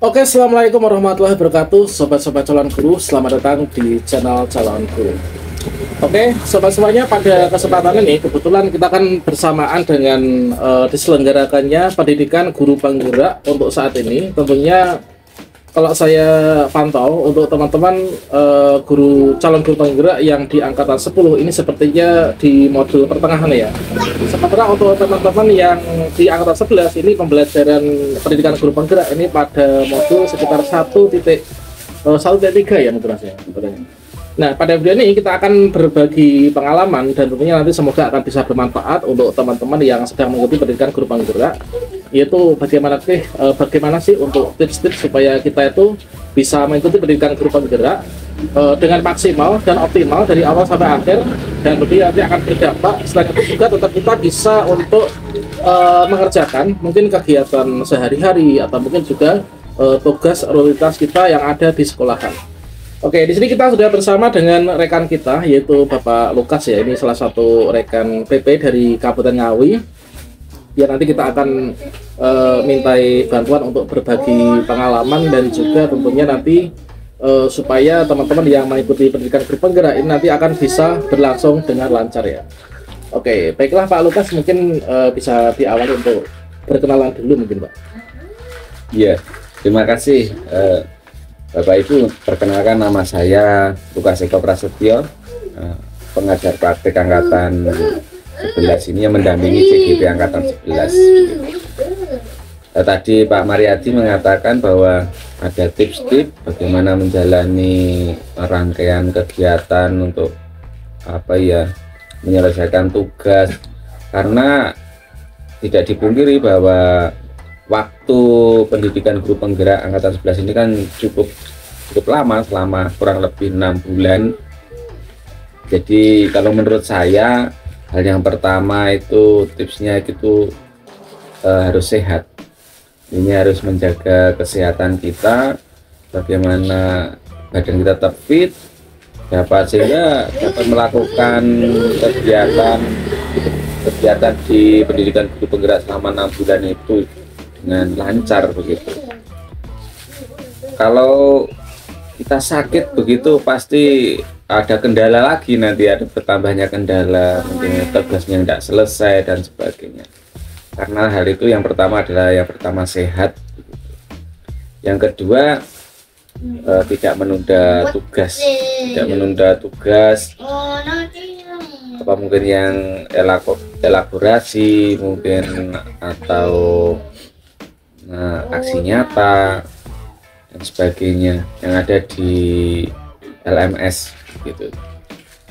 Oke, assalamualaikum warahmatullahi wabarakatuh, sobat-sobat calon guru. Selamat datang di channel calon guru. Oke, sobat semuanya, pada kesempatan ini kebetulan kita akan bersamaan dengan diselenggarakannya pendidikan guru penggerak untuk saat ini. Tentunya kalau saya pantau untuk teman-teman calon guru penggerak yang di angkatan 10 ini sepertinya di modul pertengahan ya. Sementara untuk teman-teman yang di angkatan 11 ini pembelajaran pendidikan guru penggerak ini pada modul sekitar 1.3 ya mungkin Mas ya. Nah, pada video ini kita akan berbagi pengalaman dan tentunya nanti semoga akan bisa bermanfaat untuk teman-teman yang sedang mengikuti pendidikan guru penggerak, yaitu bagaimana sih untuk tips-tips supaya kita itu bisa mengikuti pendidikan guru penggerak dengan maksimal dan optimal dari awal sampai akhir, dan tentunya nanti akan berdampak. Selain itu juga tetap kita bisa untuk mengerjakan mungkin kegiatan sehari-hari atau mungkin juga tugas rutinitas kita yang ada di sekolahan. Oke, di sini kita sudah bersama dengan rekan kita yaitu Bapak Lukas ya. Ini salah satu rekan PP dari Kabupaten Ngawi. Ya, nanti kita akan mintai bantuan untuk berbagi pengalaman dan juga tentunya nanti supaya teman-teman yang mengikuti pendidikan guru penggerak ini nanti akan bisa berlangsung dengan lancar ya. Oke, baiklah Pak Lukas, mungkin bisa diawali untuk berkenalan dulu mungkin Pak. Iya, terima kasih. Bapak Ibu, perkenalkan nama saya Lukas Eko Prasetyo, pengajar praktik angkatan 11 ini yang mendampingi CGP angkatan 11. Tadi Pak Mariadi mengatakan bahwa ada tips-tips bagaimana menjalani rangkaian kegiatan untuk menyelesaikan tugas, karena tidak dipungkiri bahwa waktu pendidikan guru penggerak angkatan 11 ini kan cukup lama, selama kurang lebih 6 bulan. Jadi kalau menurut saya hal yang pertama itu tipsnya itu harus sehat. Ini harus menjaga kesehatan kita, bagaimana badan kita tetap fit, sehingga dapat melakukan kegiatan di pendidikan guru penggerak selama 6 bulan itu dengan lancar begitu. Kalau kita sakit begitu pasti ada kendala lagi, nanti ada bertambahnya kendala, mungkin tugasnya tidak selesai dan sebagainya. Karena hal itu yang pertama adalah sehat. Yang kedua tidak menunda tugas, apa mungkin yang elaborasi mungkin atau aksi nyata dan sebagainya yang ada di LMS gitu,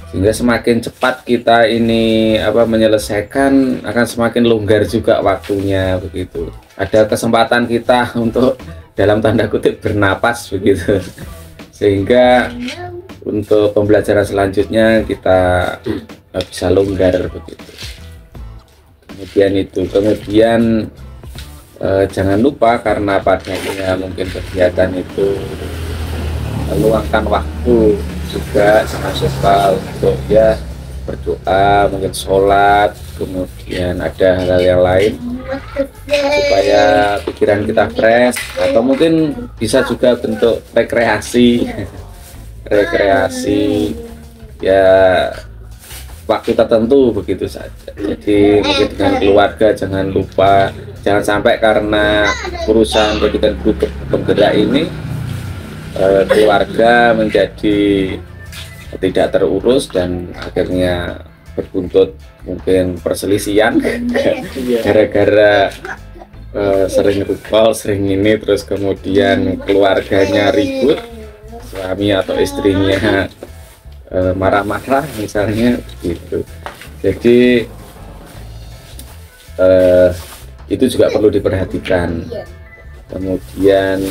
sehingga semakin cepat kita ini menyelesaikan, akan semakin longgar juga waktunya begitu. Ada kesempatan kita untuk dalam tanda kutip bernapas begitu, sehingga untuk pembelajaran selanjutnya kita bisa longgar begitu. Kemudian jangan lupa, karena padanya mungkin kegiatan itu meluangkan waktu juga, jangan lupa untuk berdoa, mungkin sholat, kemudian ada hal-hal yang lain supaya pikiran kita fresh, atau mungkin bisa juga bentuk rekreasi ya waktu tertentu begitu saja. Jadi mungkin dengan keluarga jangan lupa, jangan sampai karena urusan pendidikan guru penggerak ini keluarga menjadi tidak terurus dan akhirnya berbuntut mungkin perselisihan gara-gara sering recall, sering ini, terus kemudian keluarganya ribut, suami atau istrinya marah-marah misalnya gitu. Jadi itu juga perlu diperhatikan. Kemudian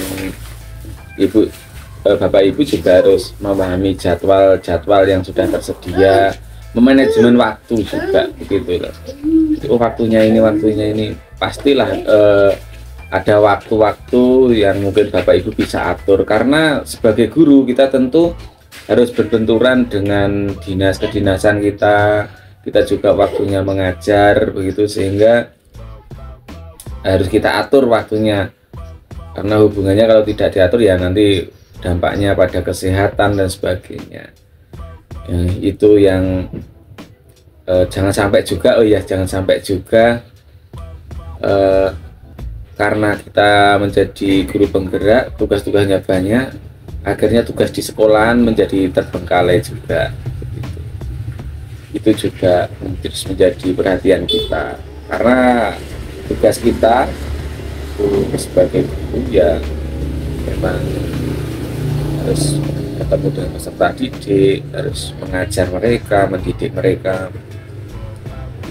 Bapak Ibu juga harus memahami jadwal yang sudah tersedia, memanajemen waktu juga begitu loh. Waktunya ini pastilah ada waktu-waktu yang mungkin Bapak Ibu bisa atur, karena sebagai guru kita tentu harus berbenturan dengan dinas kedinasan kita juga waktunya mengajar begitu, sehingga harus kita atur waktunya. karena hubungannya kalau tidak diatur ya nanti dampaknya pada kesehatan dan sebagainya. Ya, itu yang jangan sampai juga, jangan sampai juga karena kita menjadi guru penggerak, tugas-tugasnya banyak, akhirnya tugas di sekolahan menjadi terbengkalai juga. Itu juga terus menjadi perhatian kita, karena tugas kita sebagai guru ya memang harus ketemu dengan peserta didik, harus mengajar mereka, mendidik mereka.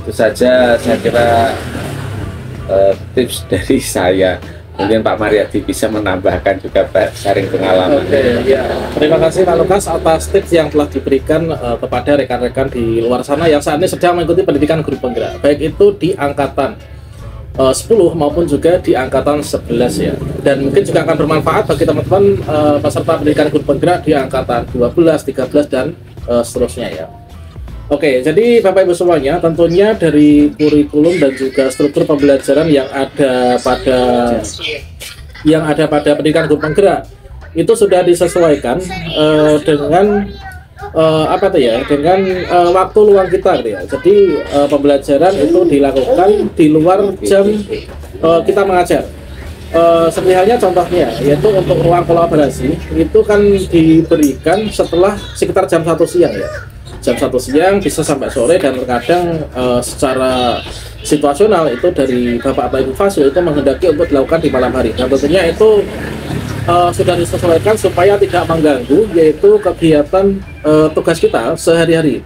Itu saja saya kira tips dari saya. Mungkin Pak Mariadi bisa menambahkan juga Pak, sharing pengalaman. Ya. Terima kasih Pak Lukas atas tips yang telah diberikan kepada rekan-rekan di luar sana yang saat ini sedang mengikuti pendidikan guru penggerak, baik itu di angkatan 10 maupun juga di angkatan 11 ya. Dan mungkin juga akan bermanfaat bagi teman-teman peserta pendidikan guru penggerak di angkatan 12, 13 dan seterusnya ya. Oke, jadi Bapak Ibu semuanya, tentunya dari kurikulum dan juga struktur pembelajaran yang ada pada pendidikan guru penggerak itu sudah disesuaikan dengan dengan waktu luang kita gitu ya. Jadi pembelajaran itu dilakukan di luar jam kita mengajar. Seperti halnya contohnya yaitu untuk ruang kolaborasi itu kan diberikan setelah sekitar jam 1 siang ya. Jam 1 siang bisa sampai sore, dan terkadang secara situasional itu dari Bapak atau Ibu Fasil itu menghendaki untuk dilakukan di malam hari. Dan tentunya itu sudah disesuaikan supaya tidak mengganggu yaitu kegiatan tugas kita sehari-hari,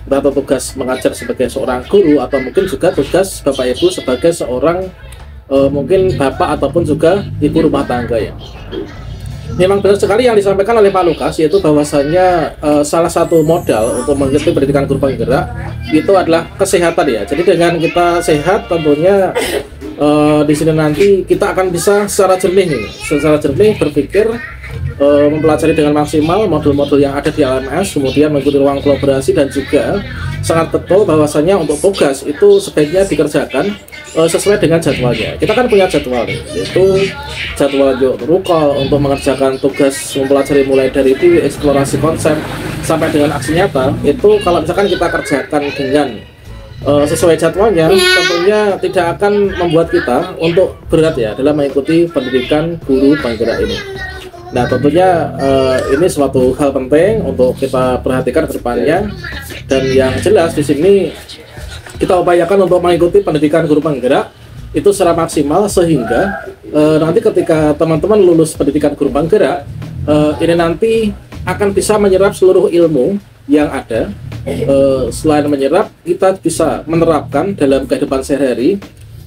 atau tugas mengajar sebagai seorang guru, atau mungkin juga tugas Bapak Ibu sebagai seorang mungkin bapak ataupun juga ibu rumah tangga ya. Memang benar sekali yang disampaikan oleh Pak Lukas, yaitu bahwasannya salah satu modal untuk mengikuti pendidikan guru penggerak itu adalah kesehatan ya. Jadi dengan kita sehat tentunya di sini nanti kita akan bisa secara jernih berpikir, mempelajari dengan maksimal modul-modul yang ada di LMS, kemudian mengikuti ruang kolaborasi, dan juga sangat betul bahwasanya untuk tugas itu sebaiknya dikerjakan sesuai dengan jadwalnya. Kita kan punya jadwal nih, yaitu jadwal rukol untuk mengerjakan tugas mempelajari mulai dari eksplorasi konsep sampai dengan aksi nyata. Itu kalau misalkan kita kerjakan dengan sesuai jadwalnya, tentunya tidak akan membuat kita untuk berat ya dalam mengikuti pendidikan guru penggerak ini. Nah tentunya ini suatu hal penting untuk kita perhatikan ke depannya, dan yang jelas di sini kita upayakan untuk mengikuti pendidikan guru penggerak itu secara maksimal, sehingga nanti ketika teman-teman lulus pendidikan guru penggerak ini nanti akan bisa menyerap seluruh ilmu yang ada. Selain menyerap, kita bisa menerapkan dalam kehidupan sehari-hari,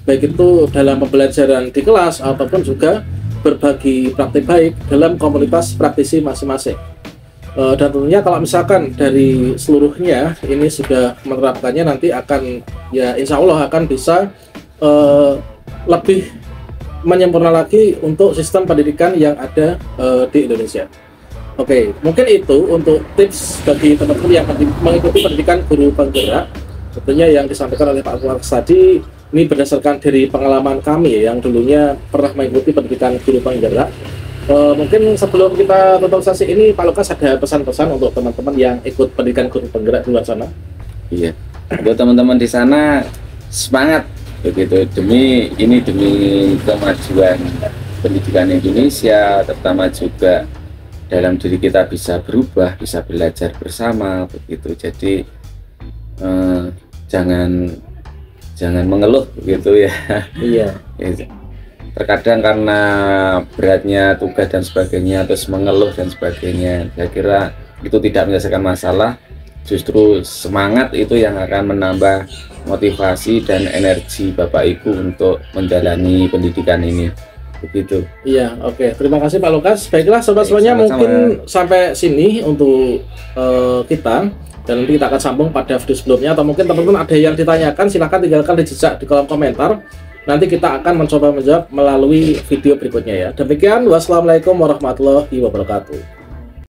baik itu dalam pembelajaran di kelas ataupun juga berbagi praktik baik dalam komunitas praktisi masing-masing. Dan tentunya kalau misalkan dari seluruhnya ini sudah menerapkannya, nanti akan ya insya Allah akan bisa lebih menyempurna lagi untuk sistem pendidikan yang ada di Indonesia. Oke, mungkin itu untuk tips bagi teman-teman yang mengikuti pendidikan guru penggerak. Tentunya yang disampaikan oleh Pak Lukas tadi ini berdasarkan dari pengalaman kami yang dulunya pernah mengikuti pendidikan guru penggerak. Mungkin sebelum kita tutup sesi ini, Pak Lukas ada pesan-pesan untuk teman-teman yang ikut pendidikan guru penggerak di luar sana? Iya, untuk teman-teman di sana semangat begitu, demi kemajuan pendidikan Indonesia, terutama juga dalam diri kita bisa berubah, bisa belajar bersama begitu. Jadi jangan mengeluh begitu ya. Iya. Terkadang karena beratnya tugas dan sebagainya, terus mengeluh dan sebagainya, saya kira itu tidak menyelesaikan masalah. Justru semangat itu yang akan menambah motivasi dan energi Bapak Ibu untuk menjalani pendidikan ini begitu. Iya, oke. Terima kasih Pak Lukas. Baiklah sobat semuanya, mungkin sampai sini untuk kita, dan nanti kita akan sambung pada video sebelumnya, atau mungkin teman-teman ada yang ditanyakan, silahkan tinggalkan di jejak di kolom komentar. Nanti kita akan mencoba menjawab melalui video berikutnya ya. Demikian, wassalamualaikum warahmatullahi wabarakatuh.